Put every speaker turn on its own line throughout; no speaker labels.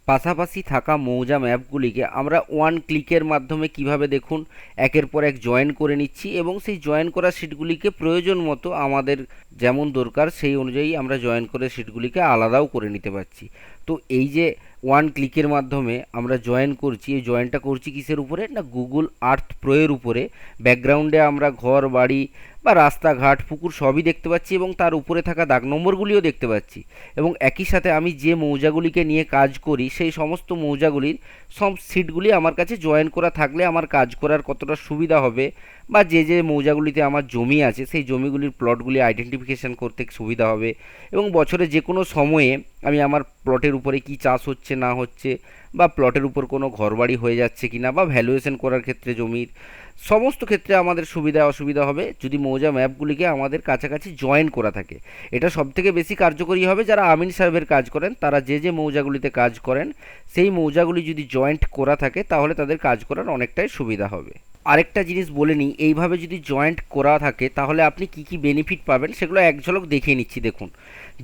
পাশাপাশি থাকা মৌজা ম্যাপগুলিকে আমরা ওয়ান ক্লিকের মাধ্যমে কিভাবে দেখুন একের পর এক জয়েন করে নিচ্ছি এবং সেই জয়েন করা শিটগুলিকে প্রয়োজন মতো আমাদের যেমন দরকার সেই অনুযায়ী আমরা জয়েন করে শিটগুলিকে আলাদাও করে নিতে পারছি। তো এই যে ওয়ান ক্লিকের মাধ্যমে আমরা জয়েন করছি, এই জয়েনটা করছি কিসের উপরে না গুগল আর্থ প্রোয়ের উপরে। ব্যাকগ্রাউন্ডে আমরা ঘর বাড়ি বা রাস্তাঘাট পুকুর সবই দেখতে পাচ্ছি এবং তার উপরে থাকা দাগ নম্বরগুলিও দেখতে পাচ্ছি এবং একই সাথে আমি যে মৌজাগুলিকে নিয়ে কাজ করি সেই সমস্ত মৌজাগুলির সব সিটগুলি আমার কাছে জয়েন করা থাকলে আমার কাজ করার কতটা সুবিধা হবে বা যে যে মৌজাগুলিতে আমার জমি আছে সেই জমিগুলির প্লটগুলি আইডেন্টিফিকেশন করতে সুবিধা হবে এবং বছরে যে কোনো সময়ে আমি আমার প্লটের উপরে কি চাষ হচ্ছে না হচ্ছে বা প্লটের উপর কোনো ঘরবাড়ি হয়ে যাচ্ছে কি না বা ভ্যালুয়েশন করার ক্ষেত্রে জমির সমস্ত ক্ষেত্রে আমাদের সুবিধা অসুবিধা হবে যদি মৌজা ম্যাপগুলিকে আমাদের কাছাকাছি জয়েন করা থাকে। এটা সবথেকে বেশি কার্যকরী হবে যারা আমিন সাহেবের কাজ করেন, তারা যে যে মৌজাগুলিতে কাজ করেন সেই মৌজাগুলি যদি জয়েন্ট করা থাকে তাহলে তাদের কাজ করার অনেকটাই সুবিধা হবে। আরেকটা জিনিস বলে নিই, এইভাবে যদি জয়েন্ট করা থাকে তাহলে আপনি কি কি বেনিফিট পাবেন সেগুলো এক ঝলক দেখিয়ে নিচ্ছি। দেখুন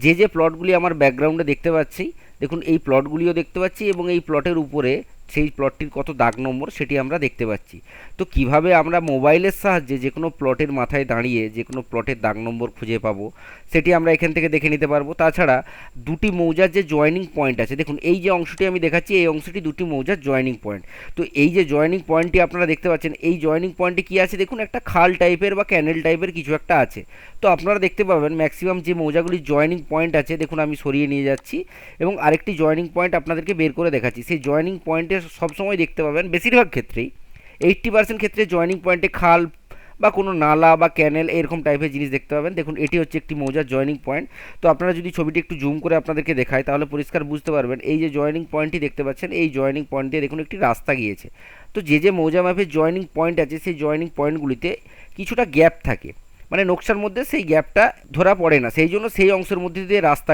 যে যে প্লটগুলি আমার ব্যাকগ্রাউন্ডে দেখতে পাচ্ছি, দেখুন এই প্লটগুলিও দেখতে পাচ্ছি এবং এই প্লটের উপরে সেই প্লটটির কত দাগ নম্বর সেটি আমরা দেখতে পাচ্ছি। তো কিভাবে আমরা মোবাইলের সাহায্যে যে কোনো প্লটের মাথায় দাঁড়িয়ে যে কোনো প্লটের দাগ নম্বর খুঁজে পাবো সেটি আমরা এখান থেকে দেখে নিতে পারবো। তাছাড়া দুটি মৌজার যে জয়েনিং পয়েন্ট আছে, দেখুন এই যে অংশটি আমি দেখাচ্ছি এই অংশটি দুটি মৌজার জয়েনিং পয়েন্ট। তো এই যে জয়েনিং পয়েন্টটি আপনারা দেখতে পাচ্ছেন, এই জয়েনিং পয়েন্টে কী আছে দেখুন একটা খাল টাইপের বা ক্যানেল টাইপের কিছু একটা আছে। তো আপনারা দেখতে পাবেন ম্যাক্সিমাম যে মৌজাগুলির জয়েনিং পয়েন্ট আছে, দেখুন আমি সরিয়ে নিয়ে যাচ্ছি এবং আরেকটি জয়েনিং পয়েন্ট আপনাদেরকে বের করে দেখাচ্ছি। সেই জয়েনিং পয়েন্টে সবসময় দেখতে পাবেন বেশিরভাগ ক্ষেত্রেই 80% ক্ষেত্রে জয়েনিং পয়েন্টে খাল বা কোনো নালা বা ক্যানেল এরকম টাইপের জিনিস দেখতে পাবেন। দেখুন এটি হচ্ছে একটি মৌজার জয়েনিং পয়েন্ট। তো আপনারা যদি ছবিটি একটু জুম করে আপনাদেরকে দেখায় তাহলে পরিষ্কার বুঝতে পারবেন। এই যে জয়েনিং পয়েন্টটি দেখতে পাচ্ছেন, এই জয়েনিং পয়েন্ট দিয়ে দেখুন একটি রাস্তা গিয়েছে। তো যে যে মৌজা ম্যাপের জয়েনিং পয়েন্ট আছে সেই জয়েনিং পয়েন্টগুলিতে কিছুটা গ্যাপ থাকে, মানে নকশার মধ্যে সেই গ্যাপটা ধরা পড়ে না, সেই জন্য সেই অংশের মধ্যে দিয়ে রাস্তা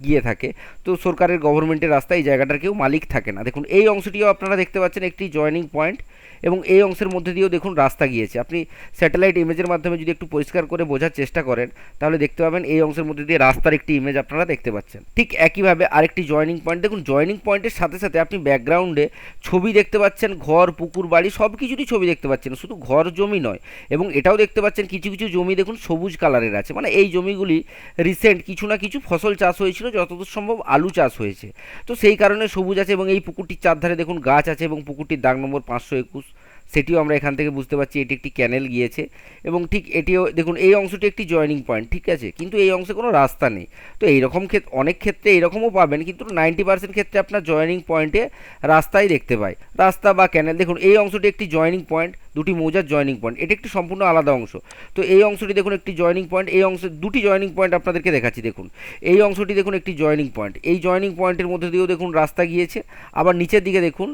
গিয়ে থাকে। তো সরকারের গভর্নমেন্টের রাস্তা, এই জায়গাটার কেউ মালিক থাকে না। দেখুন এই অংশটিও আপনারা দেখতে পাচ্ছেন একটি জয়েনিং পয়েন্ট এবং এই অংশের মধ্যে দিয়েও দেখুন রাস্তা গিয়েছে। আপনি স্যাটেলাইট ইমেজের মাধ্যমে যদি একটু পরিষ্কার করে বোঝার চেষ্টা করেন তাহলে দেখতে পাবেন এই অংশের মধ্যে দিয়ে রাস্তার একটি ইমেজ আপনারা দেখতে পাচ্ছেন। ঠিক একইভাবে আরেকটি জয়েনিং পয়েন্ট, দেখুন জয়েনিং পয়েন্টের সাথে সাথে আপনি ব্যাকগ্রাউন্ডে ছবি দেখতে পাচ্ছেন, ঘর পুকুর বাড়ি সব কিছুরই ছবি দেখতে পাচ্ছেন, শুধু ঘর জমি নয়। এবং এটাও দেখতে পাচ্ছেন কিছু কিছু জমি দেখুন সবুজ কালারের আছে, মানে এই জমিগুলি রিসেন্ট কিছু না কিছু ফসল চাষ হয়েছিল, যতদূর সম্ভব আলু চাষ হয়েছে। তো সেই কারণে সবুজ আছে এবং এই পুকুরটির চারধারে দেখুন গাছ আছে এবং পুকুরটির দাগ নম্বর 521, সেটিও আমরা এখান থেকে বুঝতে পারছি এটি একটি ক্যানেল গিয়েছে। এবং ঠিক এটিও দেখুন এই অংশটি একটি জয়েনিং পয়েন্ট, ঠিক আছে, কিন্তু এই অংশে কোনো রাস্তা নেই। তো এইরকম অনেক ক্ষেত্রে এরকমও পাবেন, কিন্তু 90% ক্ষেত্রে আপনার জয়েনিং পয়েন্টে রাস্তাই দেখতে পাই, রাস্তা বা ক্যানেল। দেখুন এই অংশটি একটি জয়েনিং পয়েন্ট, দুটি মৌজার জয়েনিং পয়েন্ট, এটি একটি সম্পূর্ণ আলাদা অংশ। তো এই অংশটি দেখুন একটি জয়েনিং পয়েন্ট, এই অংশে দুটি জয়েনিং পয়েন্ট আপনাদেরকে দেখাচ্ছি। দেখুন এই অংশটি দেখুন একটি জয়েনিং পয়েন্ট, এই জয়েনিং পয়েন্টের মধ্যে দিয়েও দেখুন রাস্তা গিয়েছে। আবার নিচের দিকে দেখুন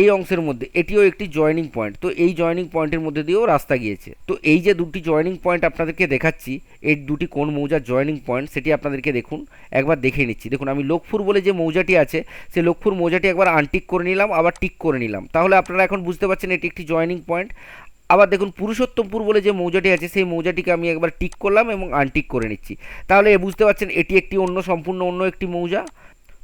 এই অংশের মধ্যে এটিও একটি জয়েনিং পয়েন্ট, তো এই জয়েনিং পয়েন্টের মধ্যে দিয়েও রাস্তা গিয়েছে। তো এই যে দুটি জয়েনিং পয়েন্ট আপনাদেরকে দেখাচ্ছি, এই দুটি কোন মৌজার জয়েনিং পয়েন্ট সেটি আপনাদেরকে দেখুন একবার দেখে নিচ্ছি। দেখুন আমি লোকপুর বলে যে মৌজাটি আছে সেই লোকপুর মৌজাটি একবার আনটিক করে নিলাম, আবার টিক করে নিলাম, তাহলে আপনারা এখন বুঝতে পারছেন এটি একটি জয়েনিং পয়েন্ট। আবার দেখুন পুরুষোত্তমপুর বলে যে মৌজাটি আছে সেই মৌজাটিকে আমি একবার টিক করলাম এবং আনটিক করে নিচ্ছি, তাহলে বুঝতে পারছেন এটি একটি সম্পূর্ণ অন্য একটি মৌজা।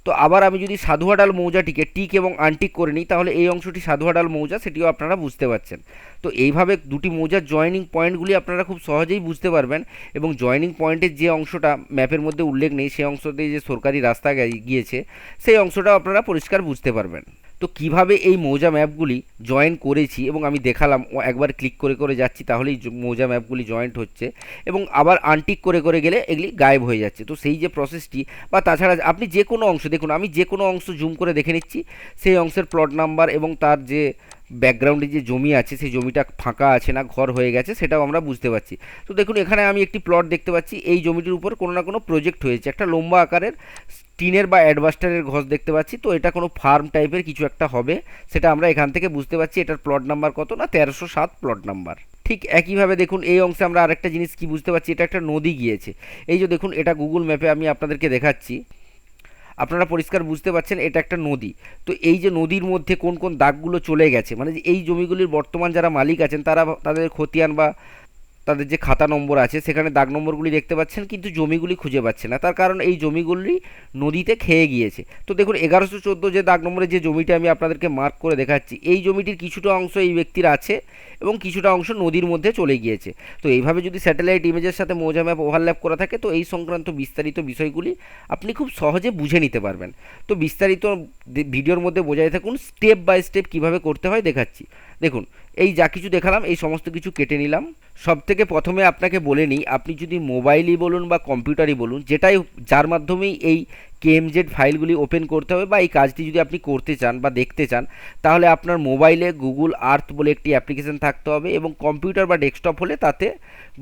তো আবার আমি যদি সাধুয়াডাল মৌজাটিকে টিক এবং আনটিক করে নিই তাহলে এই অংশটি সাধুয়াডাল মৌজা, সেটিও আপনারা বুঝতে পারছেন। তো এইভাবে দুটি মৌজার জয়েনিং পয়েন্টগুলি আপনারা খুব সহজেই বুঝতে পারবেন এবং জয়েনিং পয়েন্টের যে অংশটা ম্যাপের মধ্যে উল্লেখ নেই সেই অংশতে যে সরকারি রাস্তা গিয়েছে সেই অংশটাও আপনারা পরিষ্কার বুঝতে পারবেন। তো কিভাবে এই মৌজা ম্যাপগুলি জয়েন করেছি এবং আমি দেখালাম, একবার ক্লিক করে করে যাচ্ছি তাহলেই মৌজা ম্যাপগুলি জয়েন্ট হচ্ছে এবং আবার আনটিক করে করে গেলে এগুলি গায়েব হয়ে যাচ্ছে। তো সেই যে প্রসেসটি, বা তাছাড়া আপনি যে কোনো অংশ দেখুন, আমি যে কোনো অংশ জুম করে দেখে নিচ্ছি সেই অংশের প্লট নাম্বার এবং তার যে ব্যাকগ্রাউন্ডে যে জমি আছে সেই জমিটা ফাঁকা আছে না ঘর হয়ে গেছে সেটাও আমরা বুঝতে পারছি। তো দেখুন এখানে আমি একটি প্লট দেখতে পাচ্ছি, এই জমিটির উপর কোনো না কোনো প্রজেক্ট হয়েছে, একটা লম্বা আকারের টিনের বা অ্যাডভাস্টারের ঘর দেখতে পাচ্ছি। তো এটা কোনো ফার্ম টাইপের কিছু একটা হবে, সেটা আমরা এখান থেকে বুঝতে পারছি। এটার প্লট নাম্বার কত না 1307 প্লট নাম্বার। ঠিক একইভাবে দেখুন এই অংশে আমরা আরেকটা জিনিস কি বুঝতে পারছি, এটা একটা নদী গিয়েছে। এই যে দেখুন এটা গুগল ম্যাপে আমি আপনাদেরকে দেখাচ্ছি, আপনারা পরিষ্কার বুঝতে পারছেন এটা একটা নদী। তো এই যে নদীর মধ্যে কোন কোন দাগগুলো চলে গেছে, মানে এই জমিগুলির বর্তমান যারা মালিক আছেন তারা তাদের খতিয়ান বা তাদের যে খাতা নম্বর আছে সেখানে দাগ নম্বরগুলি দেখতে পাচ্ছেন, কিন্তু জমিগুলি খুঁজে পাচ্ছে না। তার কারণ এই জমিগুলি নদীতে খেয়ে গিয়েছে। তো দেখুন 1114 যে দাগ নম্বরের যে জমিটা আমি আপনাদেরকে মার্ক করে দেখাচ্ছি, এই জমিটির কিছুটা অংশ এই ব্যক্তির আছে এবং কিছুটা অংশ নদীর মধ্যে চলে গিয়েছে। তো এইভাবে যদি স্যাটেলাইট ইমেজের সাথে মৌজা ম্যাপ ওভারল্যাপ করা থাকে, তো এই সংক্রান্ত বিস্তারিত বিষয়গুলি আপনি খুব সহজে বুঝে নিতে পারবেন। তো বিস্তারিত ভিডিওর মধ্যে বোঝাই থাকুন, স্টেপ বাই স্টেপ কীভাবে করতে হয় দেখাচ্ছি। দেখুন, এই যা কিছু দেখালাম এই সমস্ত কিছু কেটে নিলাম। সব থেকে প্রথমে আপনাকে বলে নিই, আপনি যদি মোবাইলই বলুন বা কম্পিউটারই বলুন, যেটাই যার মাধ্যমেই এই কেএমজেড ফাইলগুলি ওপেন করতে হবে বা এই কাজটি যদি আপনি করতে চান বা দেখতে চান, তাহলে আপনার মোবাইলে গুগল আর্থ বলে একটি অ্যাপ্লিকেশন থাকতে হবে এবং কম্পিউটার বা ডেস্কটপ হলে তাতে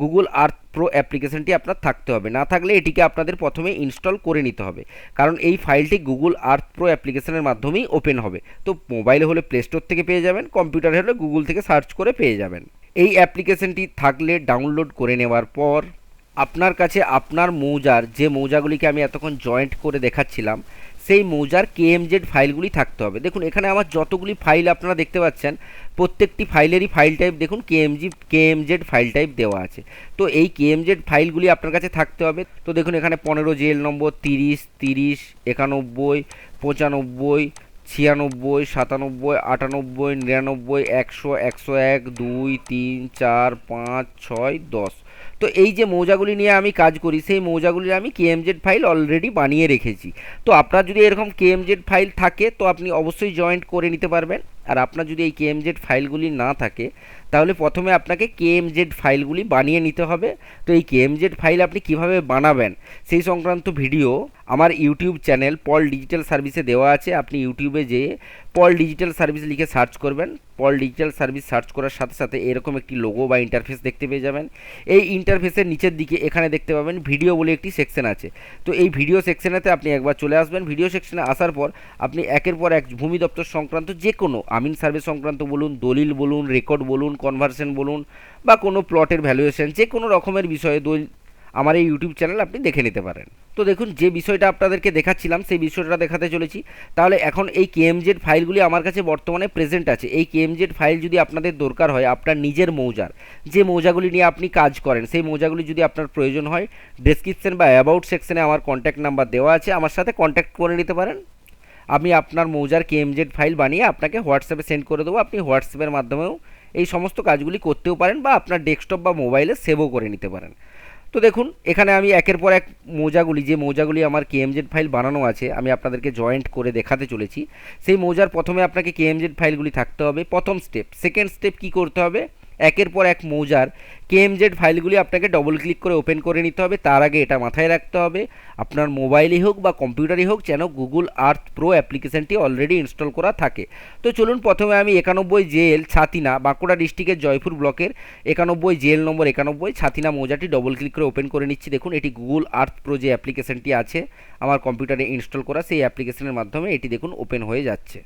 গুগল আর্থ প্রো অ্যাপ্লিকেশনটি আপনার থাকতে হবে। না থাকলে এটিকে আপনাদের প্রথমে ইনস্টল করে নিতে হবে, কারণ এই ফাইলটি গুগল আর্থ প্রো অ্যাপ্লিকেশনের মাধ্যমেই ওপেন হবে। তো মোবাইলে হলে প্লে স্টোর থেকে পেয়ে যাবেন, কম্পিউটারে হলে গুগল থেকে সার্চ করে পেয়ে যাবেন। এই অ্যাপ্লিকেশনটি থাকলে ডাউনলোড করে নেওয়ার পর আপনার কাছে আপনার মৌজার যে মৌজাগুলিকে আমি এতক্ষণ জয়েন্ট করে দেখাচ্ছিলাম, সেই মৌজার কেএমজেড ফাইলগুলি থাকতে হবে। দেখুন এখানে আমার যতগুলি ফাইল আপনারা দেখতে পাচ্ছেন, প্রত্যেকটি ফাইলেরই ফাইল টাইপ দেখুন কেএমজেড ফাইল টাইপ দেওয়া আছে। তো এই কেএমজেড ফাইলগুলি আপনার কাছে থাকতে হবে। তো দেখুন এখানে 15 জেএল নম্বর, 30, 30, 91, 95, 96, 97, 98, 99, 100, 101, 2, 3, 4, 5, 6, 10। তো এই যে মৌজাগুলি নিয়ে আমি কাজ করি, সেই মৌজাগুলির আমি কেএমজেড ফাইল অলরেডি বানিয়ে রেখেছি। তো আপনার যদি এরকম কেএমজেড ফাইল থাকে তো আপনি অবশ্যই জয়েন্ট করে নিতে পারবেন। আর আপনার যদি এই কেএমজেড ফাইলগুলি না থাকে, তাহলে প্রথমে আপনাকে কেএমজেড ফাইলগুলি বানিয়ে নিতে হবে। তো এই কেএমজেড ফাইল আপনি কিভাবে বানাবেন সেই সংক্রান্ত ভিডিও আমার ইউটিউব চ্যানেল পল ডিজিটাল সার্ভিসে দেওয়া আছে। আপনি ইউটিউবে যেয়ে পল ডিজিটাল সার্ভিস লিখে সার্চ করবেন। পল ডিজিটাল সার্ভিস সার্চ করার সাথে সাথে এরকম একটি লোগো বা ইন্টারফেস দেখতে পেয়ে যাবেন। এই ইন্টারফেসের নিচের দিকে এখানে দেখতে পাবেন ভিডিও বলে একটি সেকশন আছে। তো এই ভিডিও সেকশনেতে আপনি একবার চলে আসবেন। ভিডিও সেকশনে আসার পর আপনি একের পর এক ভূমি দপ্তর সংক্রান্ত যে কোনো আমিন সার্ভে সংক্রান্ত বলুন, দলিল বলুন, রেকর্ড বলুন, কনভার্সন বলুন বা কোনো প্লটের ভ্যালুয়েশন, যে কোনো রকমের বিষয়ে আমার এই ইউটিউব চ্যানেল আপনি দেখে নিতে পারেন। তো দেখুন যে বিষয়টা আপনাদেরকে দেখাচ্ছিলাম সেই বিষয়টা দেখাতে চলেছি। তাহলে এখন এই কেএমজেড ফাইলগুলি আমার কাছে বর্তমানে প্রেজেন্ট আছে। এই কেএমজেড ফাইল যদি আপনাদের দরকার হয়, আপনার নিজের মৌজার যে মৌজাগুলি নিয়ে আপনি কাজ করেন, সেই মৌজাগুলি যদি আপনার প্রয়োজন হয়, ডেসক্রিপশন বা অ্যাবাউট সেকশনে আমার কন্ট্যাক্ট নাম্বার দেওয়া আছে, আমার সাথে কন্ট্যাক্ট করে নিতে পারেন। আমি আপনার মৌজার কেএমজেড ফাইল বানিয়ে আপনাকে হোয়াটসঅ্যাপে সেন্ড করে দেবো। আপনি হোয়াটসঅ্যাপের মাধ্যমেও এই সমস্ত কাজগুলি করতেও পারেন বা আপনার ডেস্কটপ বা মোবাইলে সেভও করে নিতে পারেন। তো দেখুন এখানে আমি একের পর এক যে মৌজাগুলি আমার কেএমজেড ফাইল বানানো আছে আমি আপনাদেরকে জয়েন্ট করে দেখাতে চলেছি। সেই মৌজার প্রথমে আপনাকে কেএমজেড ফাইলগুলি থাকতে হবে, প্রথম স্টেপ। সেকেন্ড স্টেপ কি করতে হবে, একের পর এক মৌজার কেএমজেড ফাইলগুলি আপনাকে ডবল ক্লিক করে ওপেন করে নিতে হবে। তার আগে এটা মাথায় রাখতে হবে আপনার মোবাইলই হোক বা কম্পিউটারই হোক, যেন গুগল আর্থ প্রো অ্যাপ্লিকেশনটি অলরেডি ইনস্টল করা থাকে। তো চলুন প্রথমে আমি 91 জেএল ছাতিনা, বাঁকুড়া ডিস্ট্রিক্টের জয়পুর ব্লকের 91 জেএল নম্বর 91 ছাতিনা মৌজাটি ডবল ক্লিক করে ওপেন করে নিচ্ছি। দেখুন এটি গুগল আর্থ প্রো যে অ্যাপ্লিকেশনটি আছে আমার কম্পিউটারে ইনস্টল করা, সেই অ্যাপ্লিকেশনের মাধ্যমে এটি দেখুন ওপেন হয়ে যাচ্ছে।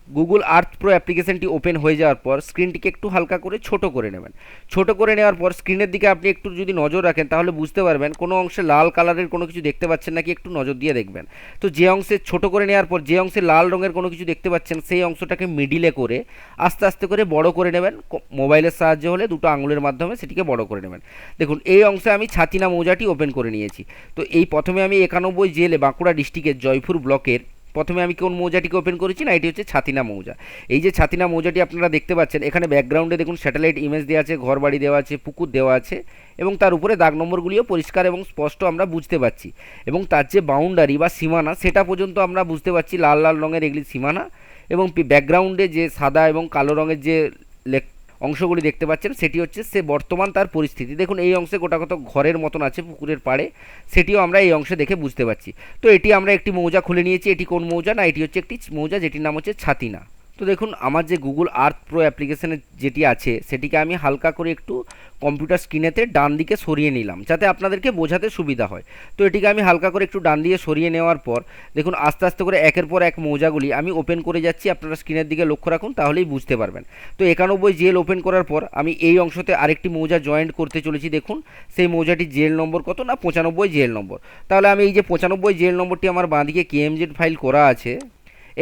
গুগল আর্থ প্রো অ্যাপ্লিকেশনটি ওপেন হয়ে যাওয়ার পর স্ক্রিনটিকে একটু হালকা করে ছোট করে নেবেন। ছোট করে নেওয়ার পর স্ক্রিনের দিকে আপনি একটু যদি নজর রাখেন তাহলে বুঝতে পারবেন কোনো অংশে লাল কালারের কোনো কিছু দেখতে পাচ্ছেন নাকি, একটু নজর দিয়ে দেখবেন। তো যে অংশে ছোট করে নেওয়ার পর যে অংশে লাল রঙের কোনো কিছু দেখতে পাচ্ছেন সেই অংশটাকে মিডিলে করে আস্তে আস্তে করে বড় করে নেবেন। মোবাইলের সাহায্যে হলে দুটো আঙুলের মাধ্যমে সেটিকে বড় করে নেবেন। দেখুন এই অংশে আমি ছাতিনা মৌজাটি ওপেন করে নিয়েছি। তো এই প্রথমে আমি 91 জেলে বাঁকুড়া ডিস্ট্রিক্টের জয়পুর ব্লকের প্রথমে আমি কোন মৌজাটিকে ওপেন করেছি না, এটি হচ্ছে ছাতিনা মৌজা। এই যে ছাতিনা মৌজাটি আপনারা দেখতে পাচ্ছেন, এখানে ব্যাকগ্রাউন্ডে দেখুন স্যাটেলাইট ইমেজ দেওয়া আছে, ঘর বাড়ি দেওয়া আছে, পুকুর দেওয়া আছে এবং তার উপরে দাগ নম্বরগুলিও পরিষ্কার এবং স্পষ্ট আমরা বুঝতে পারছি। এবং তার যে বাউন্ডারি বা সীমানা সেটা পর্যন্ত আমরা বুঝতে পারছি, লাল লাল রঙের এগুলি সীমানা। এবং ব্যাকগ্রাউন্ডে যে সাদা এবং কালো রঙের যে অংশগুলি দেখতে পাচ্ছেন সেটি হচ্ছে সে বর্তমান তার পরিস্থিতি। দেখুন এই অংশে গোটাকত ঘরের মতন আছে পুকুরের পাড়ে, সেটিও আমরা এই অংশে দেখে বুঝতে পারছি। তো এটি আমরা একটি মৌজা খুলে নিয়েছি। এটি কোন মৌজা না, এটি হচ্ছে একটি মৌজা যেটির নাম হচ্ছে ছাতিনা। তো দেখুন আমার যে গুগল আর্থ প্রো অ্যাপ্লিকেশনের যেটি আছে সেটিকে আমি হালকা করে একটু কম্পিউটার স্ক্রিনেতে ডান দিকে সরিয়ে নিলাম যাতে আপনাদেরকে বোঝাতে সুবিধা হয়। তো এটিকে আমি হালকা করে একটু ডান দিয়ে সরিয়ে নেওয়ার পর দেখুন আস্তে আস্তে করে একের পর এক মৌজাগুলি আমি ওপেন করে যাচ্ছি। আপনারা স্ক্রিনের দিকে লক্ষ্য রাখুন তাহলেই বুঝতে পারবেন। তো 91 জেল ওপেন করার পর আমি এই অংশতে আরেকটি মৌজা জয়েন্ট করতে চলেছি। দেখুন সেই মৌজাটির জেল নম্বর কত না, 95 জেল নম্বর। তাহলে আমি এই যে 95 জেল নম্বরটি আমার বাঁদিকে কেএমজেড ফাইল করা আছে,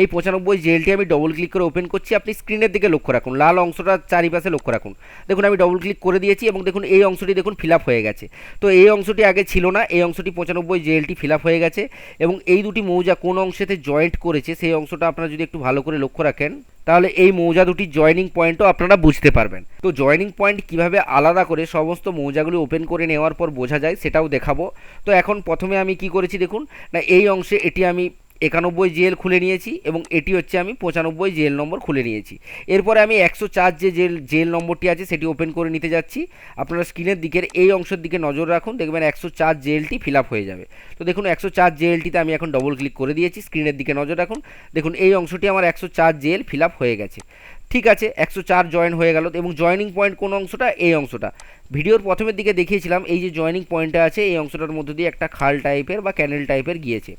এই 95 জেএলটি আমি ডবল ক্লিক করে ওপেন করছি। আপনি স্ক্রিনের দিকে লক্ষ্য রাখুন, লাল অংশটা চারিপাশে লক্ষ্য রাখুন। দেখুন আমি ডবল ক্লিক করে দিয়েছি এবং দেখুন এই অংশটি দেখুন ফিল আপ হয়ে গেছে। তো এই অংশটি আগে ছিল না, এই অংশটি 95 জেএলটি ফিল আপ হয়ে গেছে এবং এই দুটি মৌজা কোন অংশেতে জয়েন্ট করেছে সেই অংশটা আপনারা যদি একটু ভালো করে লক্ষ্য রাখেন তাহলে এই মৌজা দুটির জয়েনিং পয়েন্টও আপনারা বুঝতে পারবেন। তো জয়েনিং পয়েন্ট কিভাবে আলাদা করে সমস্ত মৌজাগুলি ওপেন করে নেওয়ার পর বোঝা যায় সেটাও দেখাবো। তো এখন প্রথমে আমি কি করেছি দেখুন না, এই অংশে এটি আমি 91 জেএল খুলে নিয়েছি এবং এটি হচ্ছে আমি 95 জেএল নম্বর খুলে নিয়েছি। এরপরে আমি 104 যে জেএল নম্বরটি আছে সেটি ওপেন করে নিতে যাচ্ছি। আপনারা স্ক্রিনের দিকের এই অংশের দিকে নজর রাখুন, দেখবেন 104 জেএলটি ফিল আপ হয়ে যাবে। তো দেখুন 104 জেএলটিতে আমি এখন ডবল ক্লিক করে দিয়েছি, স্ক্রিনের দিকে নজর রাখুন। দেখুন এই অংশটি আমার 104 জেএল ফিল আপ হয়ে গেছে। ঠিক আছে, 104 জয়েন হয়ে গেল এবং জয়েনিং পয়েন্ট কোন অংশটা, এই অংশটা ভিডিওর প্রথমের দিকে দেখিয়েছিলাম। এই যে জয়েনিং পয়েন্টটা আছে এই অংশটার মধ্যে দিয়ে একটা খাল টাইপের বা ক্যানেল টাইপের গিয়েছে।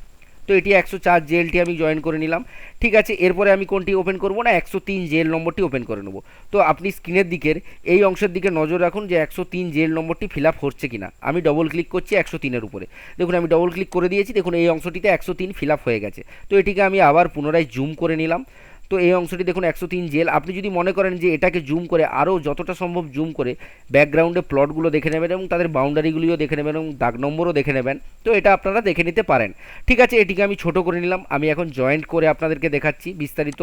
তো এটি 104 জেএলটি আমি জয়েন করে নিলাম। ঠিক আছে, এরপরে আমি কোনটি ওপেন করব না, 103 জেএল নম্বরটি ওপেন করে নেব। তো আপনি স্ক্রিনের দিকের এই অংশের দিকে নজর রাখুন যে 103 জেএল নম্বরটি ফিল আপ হচ্ছে কিনা। আমি ডবল ক্লিক করছি 103-এর উপরে, দেখুন আমি ডবল ক্লিক করে দিয়েছি। দেখুন এই অংশটিতে 103 ফিল আপ হয়ে গেছে। তো এটিকে আমি আবার পুনরায় জুম করে নিলাম। তো এই অংশটি দেখুন 103 জেএল। আপনি যদি মনে করেন যে এটাকে জুম করে আরও যতটা সম্ভব জুম করে ব্যাকগ্রাউন্ডে প্লটগুলো দেখে নেবেন এবং তাদের বাউন্ডারিগুলিও দেখে নেবেন এবং দাগ নম্বরও দেখে নেবেন, তো এটা আপনারা দেখে নিতে পারেন। ঠিক আছে, এটিকে আমি ছোট করে নিলাম। আমি এখন জয়েন্ট করে আপনাদেরকে দেখাচ্ছি। বিস্তারিত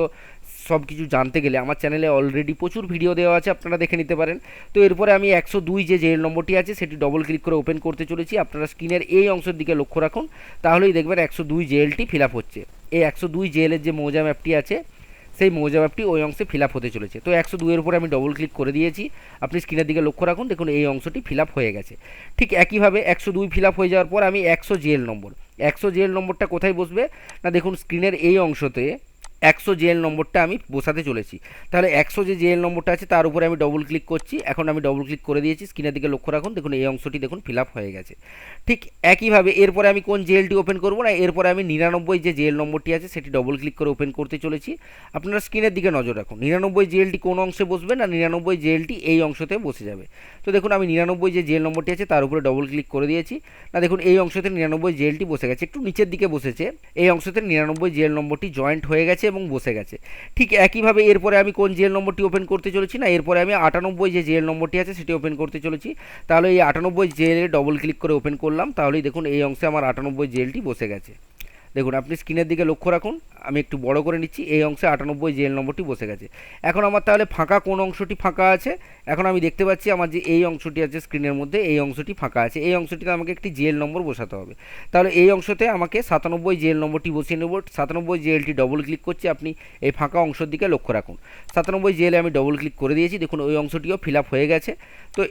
সব কিছু জানতে গেলে আমার চ্যানেলে অলরেডি প্রচুর ভিডিও দেওয়া আছে, আপনারা দেখে নিতে পারেন। তো এরপরে আমি 102 যে জেএল নম্বরটি আছে সেটি ডবল ক্লিক করে ওপেন করতে চলেছি। আপনারা স্ক্রিনের এই অংশের দিকে লক্ষ্য রাখুন, তাহলেই দেখবেন 102 জেএলটি ফিল আপ হচ্ছে। এই 102 জেএলের যে মৌজা ম্যাপটি আছে সেই মৌজা ম্যাপটি ওই অংশে ফিল আপ হতে চলেছে। তো 102-এর উপরে আমি ডবল ক্লিক করে দিয়েছি। আপনি স্ক্রিনের দিকে লক্ষ্য রাখুন, দেখুন এই অংশটি ফিল আপ হয়ে গেছে। ঠিক একইভাবে 102 ফিল আপ হয়ে যাওয়ার পর আমি 100 জেএল নম্বর, 100 জেএল নম্বরটা কোথায় বসবে না, দেখুন স্ক্রিনের এই অংশতে 100 জেএল নম্বরটা আমি বসাতে চলেছি। তাহলে 100 যে জেএল নম্বরটা আছে তার উপরে আমি ডবল ক্লিক করছি। এখন আমি ডবল ক্লিক করে দিয়েছি, স্ক্রিনের দিকে লক্ষ্য রাখুন, দেখুন এই অংশটি দেখুন ফিল আপ হয়ে গেছে। ঠিক একইভাবে এরপরে আমি কোন জেএলটি ওপেন করব না, এরপরে আমি 99 যে জেএল নম্বরটি আছে সেটি ডবল ক্লিক করে ওপেন করতে চলেছি। আপনারা স্ক্রিনের দিকে নজর রাখুন, 99 জেএলটি কোন অংশে বসবে না, 99 জেএলটি এই অংশতে বসে যাবে। তো দেখুন আমি 99 যে জেএল নম্বরটি আছে তার উপরে ডবল ক্লিক করে দিয়েছি। না দেখুন এই অংশতে 99 জেএলটি বসে গেছে, একটু নিচের দিকে বসেছে। এই অংশতে 99 জেএল নম্বরটি জয়েন্ট হয়ে গেছে এবং বসে গেছে। ঠিক একইভাবে এরপরে আমি কোন জেএল নম্বরটি ওপেন করতে চলেছি না, এরপরে আমি 98 যে জেএল নম্বরটি আছে সেটি ওপেন করতে চলেছি। তাহলে এই 98 জেএলে ডবল ক্লিক করে ওপেন করলাম, তাহলেই দেখুন এই অংশে আমার 98 জেএলটি বসে গেছে। দেখুন আপনি স্ক্রিনের দিকে লক্ষ্য রাখুন, আমি একটু বড় করে নিচ্ছি, এই অংশে 98 জেএল নম্বরটি বসে গেছে। এখন আমার তাহলে ফাঁকা কোন অংশটি ফাঁকা আছে, এখন আমি দেখতে পাচ্ছি আমার যে এই অংশটি আছে স্ক্রিনের মধ্যে এই অংশটি ফাঁকা আছে। এই অংশটিতে আমাকে একটি জেএল নম্বর বসাতে হবে। তাহলে এই অংশতে আমাকে 97 জেএল নম্বরটি বসিয়ে নেব। 97 জেএলটি ডবল ক্লিক করছি, আপনি এই ফাঁকা অংশের দিকে লক্ষ্য রাখুন। 97 জেএলে আমি ডবল ক্লিক করে দিয়েছি, দেখুন ওই অংশটিও ফিল আপ হয়ে গেছে। তো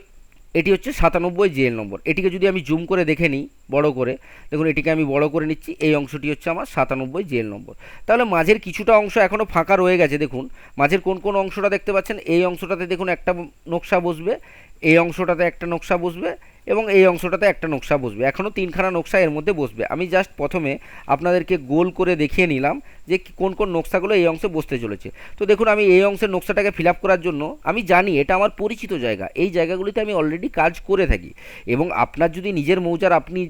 এটি হচ্ছে 97 জেএল নম্বর। এটিকে যদি আমি জুম করে দেখে নিই বড় করে, দেখুন এটিকে আমি বড় করে নিচ্ছি, এই অংশটি হচ্ছে আমার 97 জেএল নম্বর। তাহলে মাঝের কিছুটা অংশ এখনও ফাঁকা রয়ে গেছে। দেখুন মাঝের কোন কোন অংশটা দেখতে পাচ্ছেন, এই অংশটাতে দেখুন একটা নকশা বসবে, এই অংশটাতে একটা নকশা বসবে এবং এই অংশটাতে একটা নকশা বসবে। এখনও তিনখানা নকশা এর মধ্যে বসবে। আমি জাস্ট প্রথমে আপনাদেরকে গোল করে দেখিয়ে নিলাম যে কোন কোন নকশাগুলো এই অংশে বসতে চলেছে। তো দেখুন আমি এই অংশের নকশাটাকে ফিল আপ করার জন্য আমি জানি এটা আমার পরিচিত জায়গা, এই জায়গাগুলিতে আমি অলরেডি কাজ করে থাকি। এবং আপনার যদি নিজের মৌজার আপনি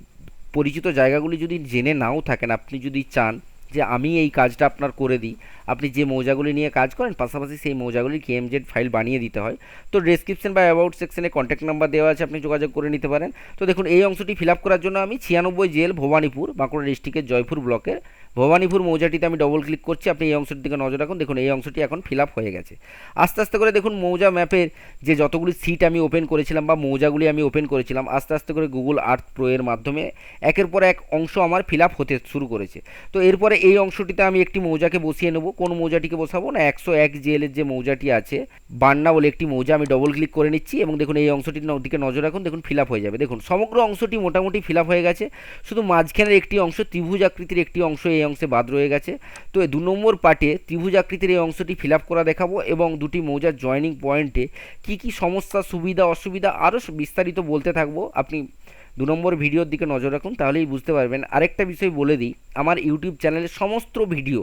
পরিচিত জায়গাগুলি যদি জেনে নাও থাকেন, আপনি যদি চান যে আমি এই কাজটা আপনার করে দিই, আপনি যে মৌজাগুলি নিয়ে কাজ করেন পাশাপাশি সেই মৌজাগুলির কেএমজেড ফাইল বানিয়ে দিতে হয়, তো ডেসক্রিপশন বা অ্যাবাউট সেকশনে কন্ট্যাক্ট নাম্বার দেওয়া আছে, আপনি যোগাযোগ করে নিতে পারেন। তো দেখুন এই অংশটি ফিল আপ করার জন্য আমি 96 জেএল ভবানীপুর, বাঁকুড়া ডিস্ট্রিক্টের জয়পুর ব্লকের ভবানীপুর মৌজাটিতে আমি ডবল ক্লিক করছি। আপনি এই অংশটির দিকে নজর রাখুন, দেখুন এই অংশটি এখন ফিল আপ হয়ে গেছে। আস্তে আস্তে করে দেখুন মৌজা ম্যাপের যে যতগুলি সিট আমি ওপেন করেছিলাম বা মৌজাগুলি আমি ওপেন করেছিলাম, আস্তে আস্তে করে গুগল আর্থ প্রো এর মাধ্যমে একের পর এক অংশ আমার ফিল আপ হতে শুরু করেছে। তো এরপরে এই অংশটিতে আমি একটি মৌজাকে বসিয়ে নেব। কোন মৌজাটিকে বসাবো না, 101 জেএলের যে মৌজাটি আছে বান্না বলে একটি মৌজা, আমি ডবল ক্লিক করে নিচ্ছি এবং দেখুন এই অংশটির দিকে নজর রাখুন, দেখুন ফিল আপ হয়ে যাবে। দেখুন সমগ্র অংশটি মোটামুটি ফিল আপ হয়ে গেছে, শুধু মাঝখানের একটি অংশ ত্রিভুজ আকৃতির একটি অংশ এই অংশে বাদ রয়ে গেছে। তো এই 2 নম্বর পার্টে ত্রিভুজ আকৃতির এই অংশটি ফিল আপ করা দেখাবো এবং দুটি মৌজার জয়েনিং পয়েন্টে কি কি সমস্যা সুবিধা অসুবিধা আরও বিস্তারিত বলতে থাকবো। আপনি নম্বর ভিডিওর দিকে নজর রাখুন, তাহলেই বুঝতে পারবেন। আরেকটা বিষয় বলে দিই, আমার ইউটিউব চ্যানেলের সমস্ত ভিডিও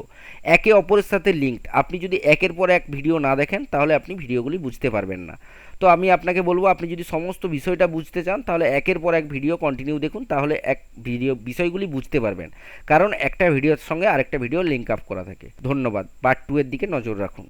একে অপরের সাথে লিঙ্কড। আপনি যদি একের পর এক ভিডিও না দেখেন তাহলে আপনি ভিডিওগুলি বুঝতে পারবেন না। তো আমি আপনাকে বলবো, আপনি যদি সমস্ত বিষয়টা বুঝতে চান তাহলে একের পর এক ভিডিও কন্টিনিউ দেখুন, তাহলে এক ভিডিও বিষয়গুলি বুঝতে পারবেন। কারণ একটা ভিডিওর সঙ্গে আরেকটা ভিডিও লিঙ্ক আপ করা থাকে। ধন্যবাদ। পার্ট 2 এর দিকে নজর রাখুন।